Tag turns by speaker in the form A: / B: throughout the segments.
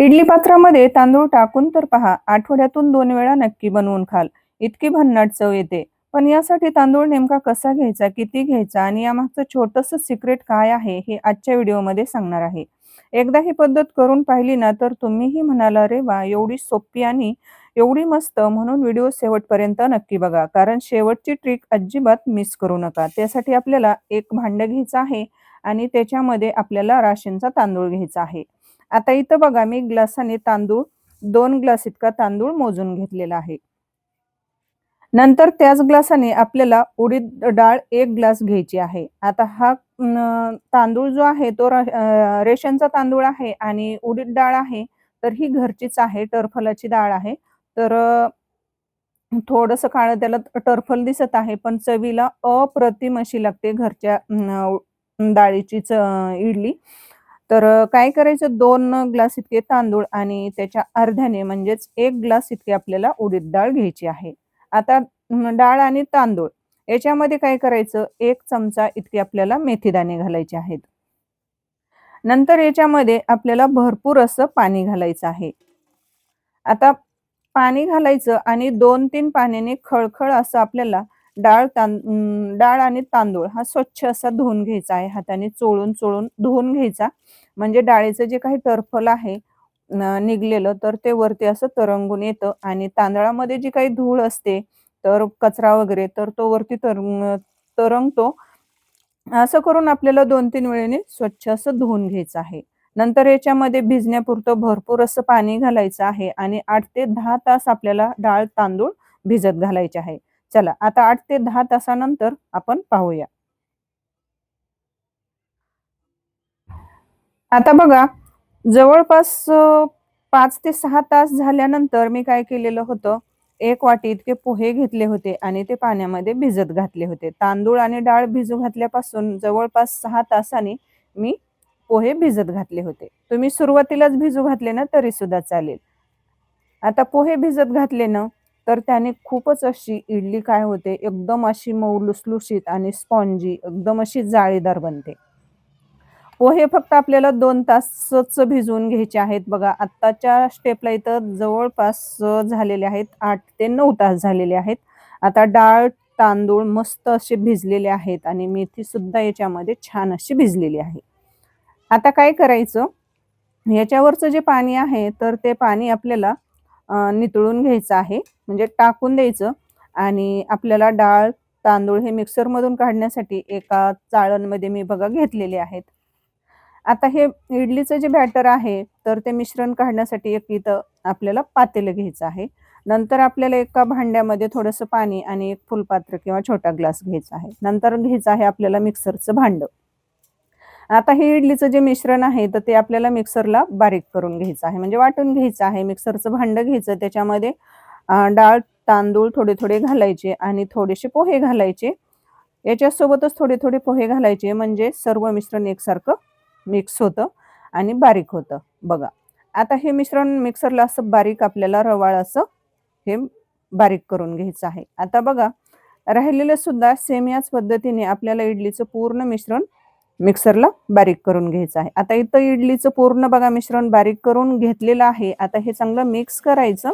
A: इडली पात्रामध्ये तांदूळ टाकून तर पहा, आठवड्यातून 2 वेळा नक्की बनवून खाल. इतकी भन्नाट चव येते. पण यासाठी तांदूळ नेमका कसा घ्यायचा, किती घ्यायचा आणि यामागचं छोटंसं सिक्रेट काय आहे, हे आजच्या व्हिडिओमध्ये सांगणार आहे. एकदा ही पद्धत करून पाहिली ना, तर तुम्हीही म्हणाल, "अरे वाह! एवढी सोपी आणि एवढी मस्त." म्हणून व्हिडिओ शेवटपर्यंत नक्की बघा. कारण शेवटची ट्रिक अजिबात मिस करू नका. त्यासाठी आपल्याला एक भांडं घ्यायचं आहे आणि त्याच्यामध्ये आपल्याला राशनचा तांदूळ घ्यायचा आहे. आता इथं बघा मी ग्लासाने तांदूळ 2 ग्लास इतका तांदूळ मोजून घेतलेला आहे. नंतर त्याच ग्लासाने आपल्याला उडीद डाळ 1 ग्लास घ्यायची आहे. आता हा तांदूळ जो आहे तो रेशनचा तांदूळ आहे आणि उडीद डाळ आहे, तर ही घरचीच आहे, टरफलाची डाळ आहे. तर थोडंसं काळं त्याला टरफल दिसत आहे, पण चवीला अप्रतिम अशी लागते घरच्या डाळीची इडली. तर काय करायचं 2 ग्लास इतके तांदूळ आणि त्याच्या अर्ध्याने म्हणजेच 1 ग्लास इतकी आपल्याला उडीद डाळ घ्यायची आहे. आता डाळ आणि तांदूळ याच्यामध्ये काय करायचं 1 चमचा इतके आपल्याला मेथीदाणे घालायचे आहेत. नंतर याच्यामध्ये आपल्याला भरपूर असं पाणी घालायचं आहे. आता पाणी घालायचं आणि 2-3 पाण्याने खळखळ असं आपल्याला डाळ आणि तांदूळ हा स्वच्छ असा धुवून घ्यायचा आहे. हाताने चोळून धुवून घ्यायचा. म्हणजे डाळीचं जे काही टरफल आहे निघलेलं तर ते वरती असं तरंगून येतं आणि तांदळामध्ये जी काही धूळ असते, तर कचरा वगैरे तर तो वरती तरंगतो. असं करून आपल्याला 2-3 वेळेने स्वच्छ असं धुवून घ्यायचं आहे. नंतर याच्यामध्ये भिजण्यापुरतं भरपूर असं पाणी घालायचं आहे आणि 8 ते 10 तास आपल्याला डाळ, तांदूळ भिजत घालायचे आहे. चला आता 8 ते 10 तासानंतर आपण पाहूया. आता बघा जवळपास 5 ते 6 तास झाल्यानंतर मी काय केलेलं होतं, 1 वाटी इतके पोहे घेतले होते आणि ते पाण्यामध्ये भिजत घातले होते. तांदूळ आणि डाळ भिजू घातल्यापासून जवळपास 6 तासांनी मी पोहे भिजत घातले होते. तुम्ही सुरुवातीलाच भिजू घातले ना तरी सुद्धा चालेल. आता पोहे भिजत घातले ना, तर त्याने खूपच अशी इडली काय होते, एकदम अशी मऊ लुसलुशीत आणि स्पॉन्जी एकदम अशी जाळीदार बनते. पोहे फक्त आपल्याला 2 तासच भिजवून घ्यायचे आहेत. बघा आत्ताच्या स्टेपला इथं जवळपास झालेले आहेत 8 ते 9 तास झालेले आहेत. आता डाळ, तांदूळ मस्त असे भिजलेले आहेत आणि मेथीसुद्धा याच्यामध्ये छान अशी भिजलेली आहे. आता काय करायचं, याच्यावरचं जे पाणी आहे, तर ते पाणी आपल्याला नितळून घ्यायचं आहे. म्हणजे टाकून द्यायचं आणि आपल्याला डाळ, तांदूळ हे मिक्सरमधून काढण्यासाठी एका चाळणमध्ये मी बघा घेतलेले आहेत. आता हे इडलीचं जे बॅटर आहे, तर ते मिश्रण काढण्यासाठी एक इथं आपल्याला पातेलं घ्यायचं आहे. नंतर आपल्याला एका भांड्यामध्ये थोडंसं पाणी आणि एक फुलपात्र किंवा छोटा ग्लास घ्यायचा आहे. नंतर घ्यायचं आहे आपल्याला मिक्सरचं भांडं. आता हे इडलीचं जे मिश्रण आहे, तर ते आपल्याला मिक्सरला बारीक करून घ्यायचं आहे, म्हणजे वाटून घ्यायचं आहे. मिक्सरचं भांडं घ्यायचं, त्याच्यामध्ये डाळ, तांदूळ थोडे-थोडे घालायचे आणि थोडेसे पोहे घालायचे. याच्यासोबतच थोडे-थोडे पोहे घालायचे, म्हणजे सर्व मिश्रण एकसारखं मिक्स होतं आणि बारीक होतं. बघा, आता हे मिश्रण मिक्सरला असं बारीक आपल्याला रवाळ असं हे बारीक करून घ्यायचं आहे. आता बघा, राहिलेलं सुद्धा सेम याच पद्धतीने आपल्याला इडलीचं पूर्ण मिश्रण मिक्सरला बारीक करून घ्यायचं आहे. आता इथं इडलीचं पूर्ण बघा मिश्रण बारीक करून घेतलेलं आहे. आता हे चांगलं मिक्स करायचं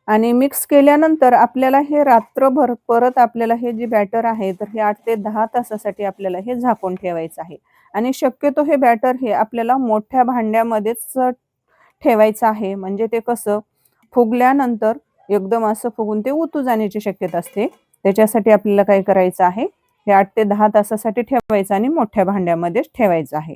A: आणि मिक्स केल्यानंतर आपल्याला हे रात्रभर परत आपल्याला हे जे बॅटर आहे, तर हे 8 ते 10 तासासाठी आपल्याला हे झाकून ठेवायचं आहे. आणि शक्यतो हे बॅटर हे आपल्याला मोठ्या भांड्यामध्येच ठेवायचं आहे. म्हणजे ते कसं फुगल्यानंतर एकदम असं फुगून ते उतू जाण्याची शक्यता असते. त्याच्यासाठी आपल्याला काय करायचं आहे, हे 8 ते 10 तासासाठी ठेवायचं आणि मोठ्या भांड्यामध्येच ठेवायचं आहे.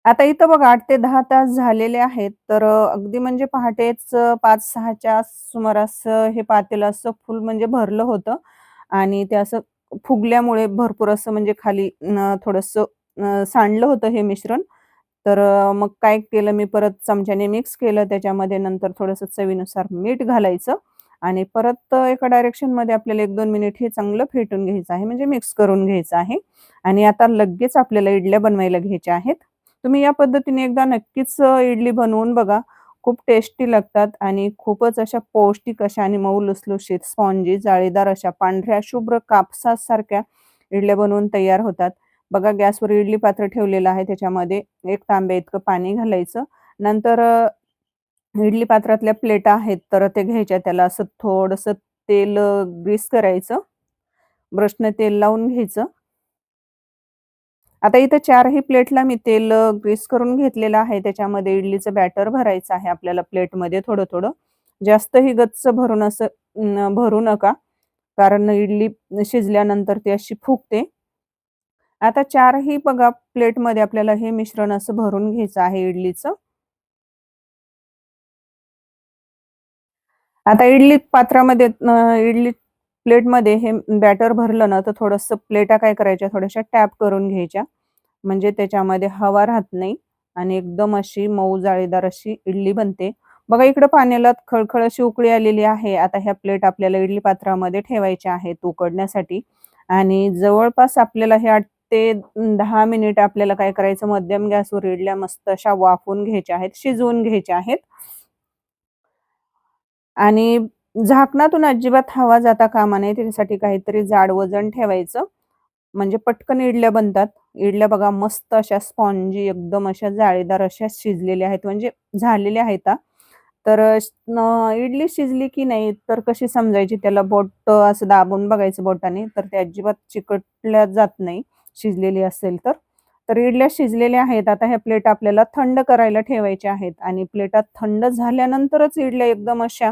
A: आता इथं बघा 8 ते 10 तास झालेले आहेत. तर अगदी म्हणजे पहाटेच 5-6च्या सुमारास हे पातेलं असं फुल म्हणजे भरलं होतं आणि ते असं फुगल्यामुळे भरपूर असं म्हणजे खाली थोडंसं सांडलं होतं हे मिश्रण. तर मग काय केलं मी परत चमच्याने मिक्स केलं त्याच्यामध्ये. नंतर थोडंसं चवीनुसार मीठ घालायचं आणि परत एका डायरेक्शनमध्ये आपल्याला 1-2 मिनिट हे चांगलं फेटून घ्यायचं आहे, म्हणजे मिक्स करून घ्यायचं आहे. आणि आता लगेच आपल्याला इडल्या बनवायला घ्यायच्या आहेत. तुम्ही या पद्धतीने एकदा नक्कीच इडली बनवून बघा. खूप टेस्टी लागतात आणि खूपच अशा पौष्टिक अशा आणि मऊ लुसलुशीत, स्पॉन्जी, जाळीदार अशा पांढऱ्या शुभ्र कापसासारख्या इडल्या बनवून तयार होतात. बघा गॅसवर इडली पात्र ठेवलेलं आहे. त्याच्यामध्ये 1 तांब्या इतकं पाणी घालायचं. नंतर इडली पात्रातल्या प्लेटा आहेत तर ते घ्यायच्या. त्याला असं थोडंसं तेल ग्रीस करायचं. ब्रशने तेल लावून घ्यायचं. आता इथं 4ही प्लेटला मी तेल ग्रीस करून घेतलेलं आहे. त्याच्यामध्ये इडलीचं बॅटर भरायचं आहे आपल्याला प्लेटमध्ये थोडं-थोडं. जास्तही गच्च भरून असं भरू नका. कारण इडली शिजल्यानंतर ती अशी फुगते. आता 4ही बघा प्लेटमध्ये आपल्याला हे मिश्रण असं भरून घ्यायचं आहे इडलीचं. आता इडली पात्रामध्ये इडली प्लेटमध्ये हे बॅटर भरलं ना, तर थोडंसं प्लेटा काय करायच्या थोड्याशा टॅप करून घ्यायच्या. म्हणजे त्याच्यामध्ये हवा राहत नाही आणि एकदम अशी मऊ जाळीदार अशी इडली बनते. बघा इकडं पाण्याला खळखळ अशी उकळी आलेली आहे. आता ह्या प्लेट आपल्याला इडली पात्रामध्ये ठेवायच्या आहेत उकडण्यासाठी आणि जवळपास आपल्याला हे 8 ते 10 मिनिट आपल्याला काय करायचं मध्यम गॅसवर इडल्या मस्त अशा वाफवून घ्यायच्या आहेत, शिजवून घ्यायच्या आहेत. आणि झाकणातून अजिबात हवा जाता कामा नये त्याच्यासाठी काहीतरी जाड वजन ठेवायचं. म्हणजे पटकन इडल्या बनतात. इडल्या बघा मस्त अशा स्पॉन्जी एकदम अशा जाळीदार अशा शिजलेल्या आहेत म्हणजे झालेल्या आहेत हां. तर इडली शिजली की नाही तर कशी समजायची त्याला बोट असं दाबून बघायचं बोटाने तर ते अजिबात चिकटल्या जात नाही शिजलेली असेल तर. तर इडल्या शिजलेल्या आहेत. आता ह्या प्लेट आपल्याला थंड करायला ठेवायच्या आहेत आणि प्लेटात थंड झाल्यानंतरच इडल्या एकदम अशा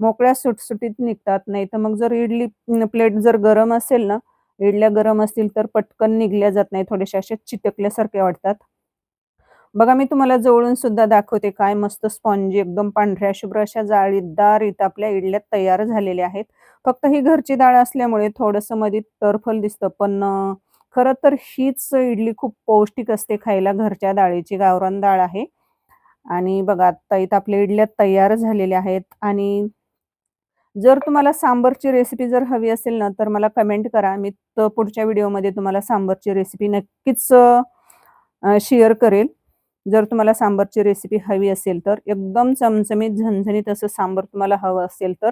A: मोकळ्या सुटसुटीत निघतात. नाहीतर मग जर इडली प्लेट जर गरम असेल ना, इडल्या गरम असतील तर पटकन निघल्या जात नाही. थोड्याशा अशा चिटकल्यासारख्या वाटतात. बघा मी तुम्हाला जवळून सुद्धा दाखवते काय मस्त स्पॉन्जी एकदम पांढऱ्या शुभ्र अशा जाळीदार इथं आपल्या इडल्या तयार झालेल्या आहेत. फक्त ही घरची डाळ असल्यामुळे थोडंसं मध्ये टरफल दिसतं. पण खरं तर हीच इडली खूप पौष्टिक असते खायला. घरच्या डाळीची गावरान डाळ आहे. आणि बघा आता इथं आपल्या इडल्या तयार झालेल्या आहेत आणि जर तुम्हाला सांबरची रेसिपी जर हवी असेल ना, तर मला कमेंट करा. मी पुढच्या व्हिडिओमध्ये तुम्हाला सांबरची रेसिपी नक्कीच शेअर करेल. जर तुम्हाला सांबरची रेसिपी हवी असेल तर. एकदम चमचमीत, झणझणीत असं सांबर तुम्हाला हवं असेल तर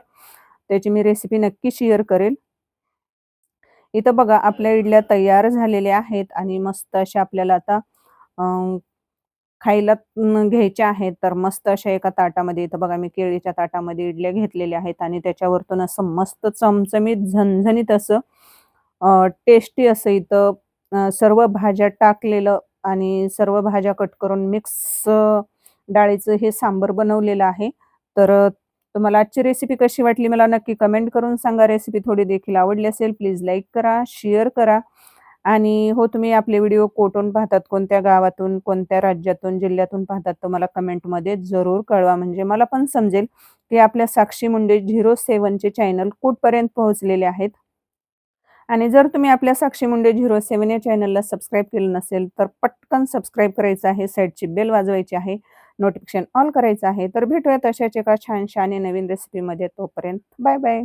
A: त्याची मी रेसिपी नक्की शेअर करेल. इथं बघा आपल्या इडल्या तयार झालेल्या आहेत आणि मस्त अशा आपल्याला आता अ, खायला घ्यायच्या आहेत. तर मस्त अशा एका ताटामध्ये इथं बघा मी केळीच्या ताटामध्ये इडल्या घेतलेल्या आहेत आणि त्याच्यावरतून असं मस्त चमचमीत, झणझणीत असं टेस्टी असं इथं सर्व भाज्या टाकलेलं आणि सर्व भाज्या कट करून मिक्स डाळीचं हे सांबर बनवलेलं आहे. तर तुम्हाला आजची रेसिपी कशी वाटली मला नक्की कमेंट करून सांगा. रेसिपी थोडी देखील आवडली असेल प्लीज लाईक करा, शेअर करा आणि हो तुम्ही आपले व्हिडिओ कुठून पाहतात, कोणत्या गावातून, कोणत्या राज्यातून, जिल्ह्यातून पाहतात तर मला कमेंटमध्ये जरूर कळवा. म्हणजे मला पण समजेल की आपल्या साक्षी मुंडे 07 चे चॅनल कुठपर्यंत पोहोचलेले आहेत. आणि जर तुम्ही आपल्या साक्षी मुंडे 07 या चॅनलला सबस्क्राईब केलं नसेल, तर पटकन सबस्क्राईब करायचं आहे. साइडची बेल वाजवायची आहे. नोटिफिकेशन ऑल करायचं आहे. तर भेटूयात अशाच एका छानशा आणि नवीन रेसिपीमध्ये. तोपर्यंत बाय बाय.